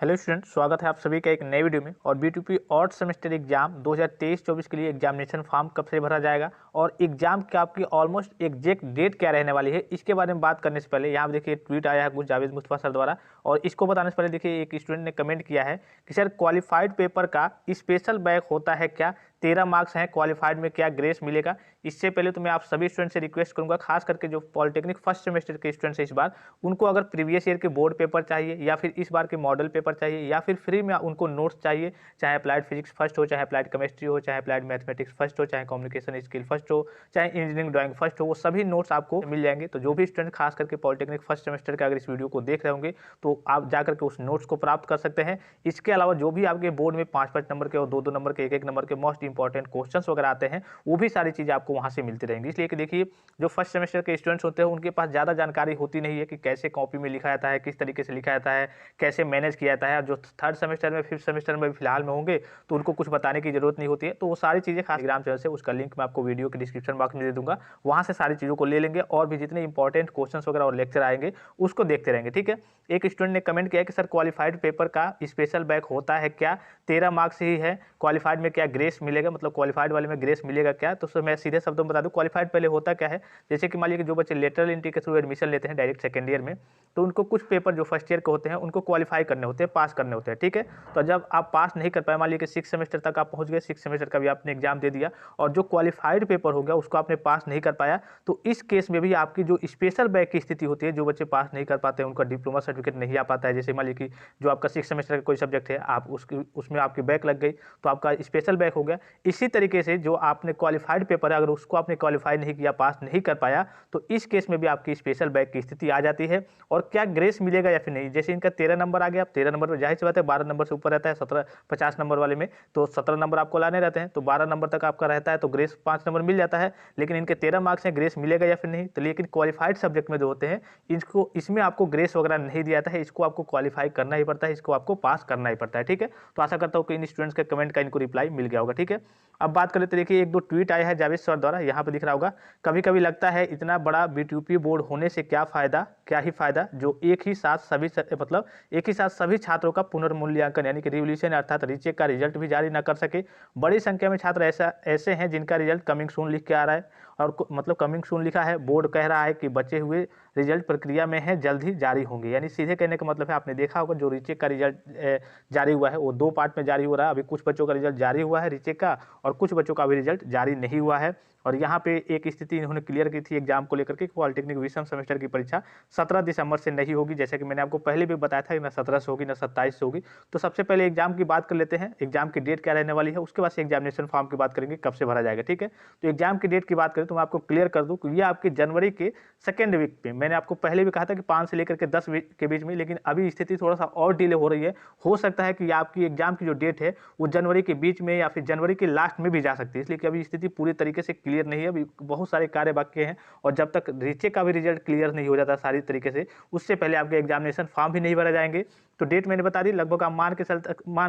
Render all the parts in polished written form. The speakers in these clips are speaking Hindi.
हेलो स्टूडेंट, स्वागत है आप सभी का एक नए वीडियो में। और B2P ऑड सेमेस्टर एग्जाम 2023-24 के लिए एग्जामिनेशन फॉर्म कब से भरा जाएगा और एग्जाम की आपकी ऑलमोस्ट एग्जैक्ट डेट क्या रहने वाली है, इसके बारे में बात करने से पहले यहाँ पे देखिए ट्वीट आया है कुछ जावेद मुस्तफा सर द्वारा। और इसको बताने से पहले देखिए एक स्टूडेंट ने कमेंट किया है कि सर क्वालिफाइड पेपर का स्पेशल बैक होता है क्या, 13 मार्क्स हैं क्वालिफाइड में, क्या ग्रेस मिलेगा। इससे पहले तो मैं आप सभी स्टूडेंट से रिक्वेस्ट करूंगा, खास करके जो पॉलिटेक्निक फर्स्ट सेमेस्टर के स्टूडेंट्स हैं इस बार, उनको अगर प्रीवियस ईयर के बोर्ड पेपर चाहिए या फिर इस बार के मॉडल पेपर चाहिए या फिर फ्री में उनको नोट्स चाहिए, चाहे अप्लाइड फिजिक्स फर्स्ट हो, चाहे अप्लाइड केमिस्ट्री हो, चाहे अप्लाइड मैथमेटिक्स फर्स्ट हो, चाहे कम्युनिकेशन स्किल फर्स्ट हो, चाहे इंजीनियरिंग ड्राइंग फर्स्ट हो, वो सभी नोट्स आपको मिल जाएंगे। तो जो भी स्टूडेंट खास करके पॉलिटेक्निक फर्स्ट सेमेस्टर के अगर इस वीडियो को देख रहे होंगे तो आप जाकर के उस नोट्स को प्राप्त कर सकते हैं। इसके अलावा जो भी आपके बोर्ड में 5-5 नंबर के और 2-2 नंबर के, 1-1 नंबर के मोस्ट इंपॉर्टेंट क्वेश्चंस वगैरह आते हैं, वो भी सारी चीज़ें आपको वहाँ से मिलती रहेंगी। इसलिए कि देखिए जो फर्स्ट सेमेस्टर के स्टूडेंट्स होते हैं उनके पास ज़्यादा जानकारी होती नहीं है कि कैसे कॉपी में लिखा जाता है, किस तरीके से लिखा जाता है, कैसे मैनेज किया जाता है। जो थर्ड सेमेस्टर में, फिफ्थ सेमेस्टर में फिलहाल में होंगे तो उनको कुछ बताने की जरूरत नहीं होती है। तो वो सारी चीज़ें खास टेलीग्राम चैनल से, उसका लिंक मैं आपको वीडियो के डिस्क्रिप्शन बॉक्स में दे दूंगा, वहाँ से सारी चीज़ों को ले लेंगे और भी जितने इंपॉर्टेंट क्वेश्चन वगैरह और लेक्चर आएंगे उसको देखते रहेंगे। ठीक है। एक स्टूडेंट ने कमेंट किया कि सर क्वालिफाइड पेपर का स्पेशल बैक होता है क्या, 13 मार्क्स ही है, क्वालिफाइड में क्या ग्रेस मिलेगा, मतलब क्वालिफाइड वाले में ग्रेस मिलेगा क्या। तो सर मैं सीधे शब्दों में बता दूं, क्वालिफाइड पहले होता क्या है, जैसे कि मान लीजिए कि जो बच्चे लेटरल एंट्री के थ्रू एडमिशन लेते हैं डायरेक्ट सेकंड ईयर में, तो उनको कुछ पेपर जो फर्स्ट ईयर के होते हैं उनको क्वालिफाई करने होते हैं, पास करने होते हैं। ठीक है। तो जब आप पास नहीं कर पाए, मान लीजिए कि 6 सेमेस्टर तक आप पहुंच गए, 6 सेमेस्टर का भी आपने एग्जाम दे दिया और जो क्वालिफाइड पेपर हो गया उसको आपने पास नहीं कर पाया, तो इस केस में भी आपकी जो स्पेशल बैक की स्थिति होती है, जो बच्चे पास नहीं कर पाते हैं उनका डिप्लोमा सर्टिफिकेट नहीं आ पाता है। जैसे मान लीजिए कि जो आपका 6 सेमेस्टर का कोई सब्जेक्ट है, आप उसमें आपकी बैक लग गई तो आपका स्पेशल बैक हो गया। इसी तरीके से जो आपने क्वालिफाइड पेपर है, अगर उसको आपने क्वालिफाई नहीं किया, पास नहीं कर पाया, तो इस केस में भी आपकी स्पेशल बैक की स्थिति आ जाती है। और क्या ग्रेस मिलेगा या फिर नहीं, जैसे इनका 13 नंबर आ गया, आप 13 नंबर पर जाहिर सी बात है 12 नंबर से ऊपर रहता है, 50 नंबर वाले में तो 17 नंबर आपको लाने रहते हैं, तो 12 नंबर तक आपका रहता है तो ग्रेस 5 नंबर मिल जाता है। लेकिन इनके 13 मार्क्स हैं, ग्रेस मिलेगा या फिर नहीं, तो लेकिन क्वालिफाइड सब्जेक्ट में जो होते हैं इसको, इसमें आपको ग्रेस वगैरह नहीं दिया जाता है, इसको आपको क्वालिफाई करना ही पड़ता है, इसको आपको पास करना ही पड़ता है। ठीक है। तो आशा करता हूँ कि इन स्टूडेंट्स के कमेंट का इनको रिप्लाई मिल गया होगा। ठीक है। अब बात कर लेते, देखिए 1-2 ट्वीट आया है जावेद सर द्वारा, यहाँ पे दिख रहा होगा, कभी कभी लगता है इतना बड़ा B2P बोर्ड होने से क्या फायदा, क्या ही फायदा, जो एक ही साथ सभी मतलब एक ही साथ सभी छात्रों का पुनर्मूल्यांकन यानी कि रिवोल्यूशन अर्थात रीचेक का रिजल्ट भी जारी न कर सके। बड़ी संख्या में छात्र ऐसे हैं जिनका रिजल्ट कमिंग सून लिख के आ रहा है, और मतलब कमिंग सून लिखा है, बोर्ड कह रहा है कि बचे हुए रिजल्ट प्रक्रिया में है, जल्द ही जारी होंगे। यानी सीधे कहने का मतलब है, आपने देखा होगा जो रीचेक का रिजल्ट जारी हुआ है वो 2 पार्ट में जारी हो रहा है। अभी कुछ बच्चों का रिजल्ट जारी हुआ है रीचेक का और कुछ बच्चों का अभी रिजल्ट जारी नहीं हुआ है। और यहाँ पे एक स्थिति इन्होंने क्लियर की थी एग्जाम को लेकर के, पॉलिटेक्निक विषम सेमेस्टर की परीक्षा 17 दिसंबर से नहीं होगी, जैसे कि मैंने आपको पहले भी बताया था कि ना 17 से होगी ना 27 से होगी। तो सबसे पहले एग्जाम की बात कर लेते हैं, एग्जाम की डेट क्या रहने वाली है, उसके बाद से एग्जामिनेशन फॉर्म की बात करेंगे कब से भरा जाएगा। ठीक है। तो एग्जाम की डेट की बात करें तो मैं आपको क्लियर कर दूं कि ये आपके जनवरी के सेकेंड वीक पे, मैंने आपको पहले भी कहा था कि 5 से लेकर के 10 वीक के बीच में, लेकिन अभी स्थिति थोड़ा सा और डिले हो रही है। हो सकता है कि आपकी एग्जाम की जो डेट है वो जनवरी के बीच में या फिर जनवरी के लास्ट में भी जा सकती है, इसलिए कि अभी स्थिति पूरी तरीके से क्लियर नहीं है, अभी बहुत सारे कार्य बाकी हैं। और जब तक रीचेक का भी रिजल्ट क्लियर नहीं हो जाता सारी तरीके से, उससे पहले आपके एग्जामिनेशन फॉर्म भी नहीं भरे जाएंगे। तो डेट मैंने बता दी, लगभग आप मान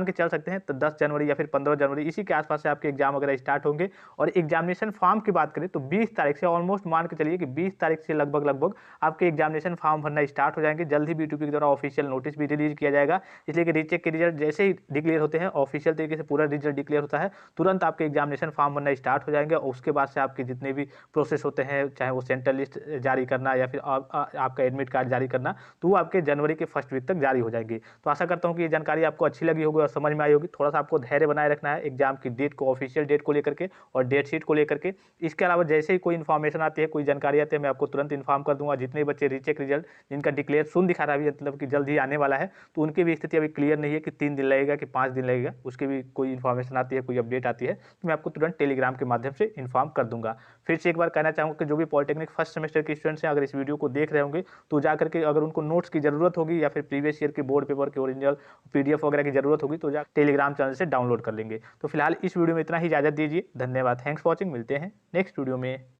के चल सकते हैं तो 10 जनवरी या फिर 15 जनवरी इसी के आसपास से आपके एग्जाम वगैरह स्टार्ट होंगे। और एग्जामिनेशन फॉर्म की बात करें तो 20 तारीख से, ऑलमोस्ट मान के चलिए कि 20 तारीख से लगभग आपके एग्जामिनेशन फॉर्म भरना स्टार्ट हो जाएंगे। जल्द ही B2P के द्वारा ऑफिशियल नोटिस भी रिलीज किया जाएगा, इसलिए कि रीचेक के रिजल्ट जैसे ही डिक्लेयर होते हैं, ऑफिशियल तरीके से पूरा रिजल्ट डिक्लेयर होता है, तुरंत आपके एग्जामिनेशन फॉर्म भरना स्टार्ट हो जाएंगे। और उसके बाद से आपके जितने भी प्रोसेस होते हैं, चाहे वो सेंट्रल लिस्ट जारी करना या फिर आपका एडमिट कार्ड जारी करना, तो वो आपके जनवरी के फर्स्ट वीक तक जारी हो जाएगी। तो आशा करता हूँ कि ये जानकारी आपको अच्छी लगी होगी और समझ में आई होगी। थोड़ा सा आपको धैर्य बनाए रखना है एग्जाम की डेट को, ऑफिशियल डेट को लेकर के और डेट शीट को लेकर के। इसके अलावा जैसे ही कोई इन्फॉर्मेशन आती है, कोई जानकारी आती है, मैं आपको तुरंत इन्फॉर्म कर दूंगा। जितने बच्चे रीचेक रिजल्ट जिनका डिक्लेयर सुन दिखा रहा है, मतलब कि जल्द ही आने वाला है, तो उनकी भी स्थिति अभी क्लियर नहीं है कि 3 दिन लगेगा कि 5 दिन लगेगा, उसकी भी कोई इन्फॉर्मेशन आती है, कोई अपडेट आती है तो मैं आपको तुरंत टेलीग्राम के माध्यम से इन्फॉर्म कर दूंगा। फिर से एक बार कहना चाहूँगा कि जो भी पॉलिटेक्निक फर्स्ट सेमेस्टर के स्टूडेंट्स हैं, अगर इस वीडियो को देख रहे होंगे तो जाकर के अगर उनको नोट्स की जरूरत होगी या फिर प्रीवियस ईयर के बोर्ड पेपर के ओरिजिनल PDF वगैरह की जरूरत होगी तो जा टेलीग्राम चैनल से डाउनलोड कर लेंगे। तो फिलहाल इस वीडियो में इतना ही, इजाजत दीजिए, धन्यवाद, थैंक्स फॉर वॉचिंग, मिलते हैं नेक्स्ट वीडियो में।